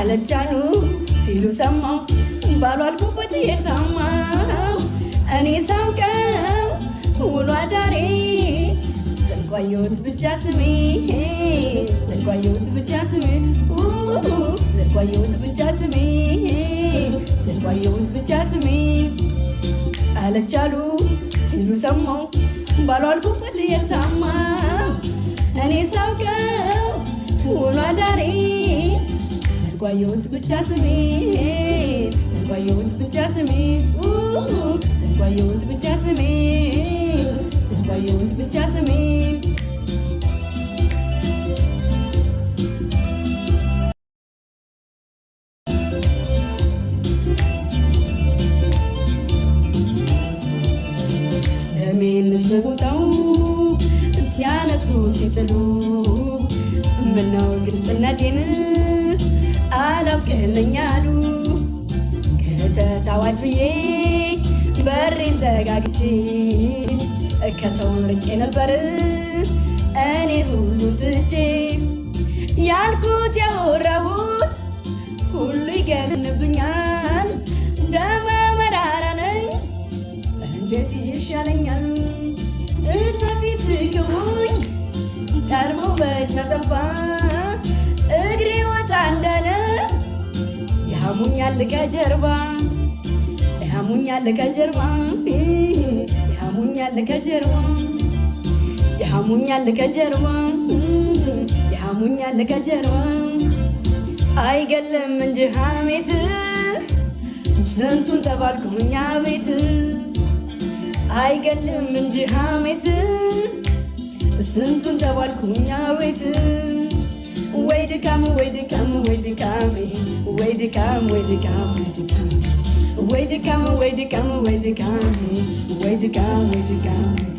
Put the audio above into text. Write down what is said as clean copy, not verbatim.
አለቻሉ ሲሉ ሰማው ባሏልኩበት የታማው እኔ ሳውቀው ውሎ አዳሬ ዘልቋየሁት ብቻ ስሜ ዘልቋየሁት ብቻ ስሜ ዘልቋየሁት ብቻ ስሜ ዘልቋየሁት ብቻ ስሜ አለቻሉ ሲሉ ሰማው ባሏልኩበት የታማው እኔ ሳውቀው ውሎ አዳሬ ዘልቋየሁት ብቻ ስሜ ዘልቋየሁት ብቻ ስሜ ዘልቋየሁት ብቻ ስሜ ዘልቋየሁት ብቻ ስሜ ስሜን ዘጉጠው ሲያነሱ ሲጥሉ ምነው ግልጽነቴን አላውቅልኛሉ ከተታዋች ብዬ በሬን ዘጋግቼ ከሰው ርቄ ነበር እኔ ሁሉ ትቼ ያልኩት ያወራሁት ሁሉ ይገንብኛል ደመ መራራ ነኝ እንዴት ይሻለኛል እፊት ግቡኝ ቀድሞ በተጠባ እግሬ ወጣ እንዳለ ያሙኛል ከጀርባ ያሙኛል ከጀርባ ያሙኛል ከጀርባ ያሙኛል ከጀርባ ያሙኛል ከጀርባ አይገለም እንጂ ሐሜት ስንቱን ተባልኩኛ ቤት አይገለም እንጂ ሐሜት ስንቱን ተባልኩኛ ቤት ወይ ድካም ወይ ድካም ወይ ድካም ወይ ድካም ወይ ድካም ወይ ድካም ወይ ድካም ወይ ድካም ወይ ድካም ወይ ድካም ወይ ድካም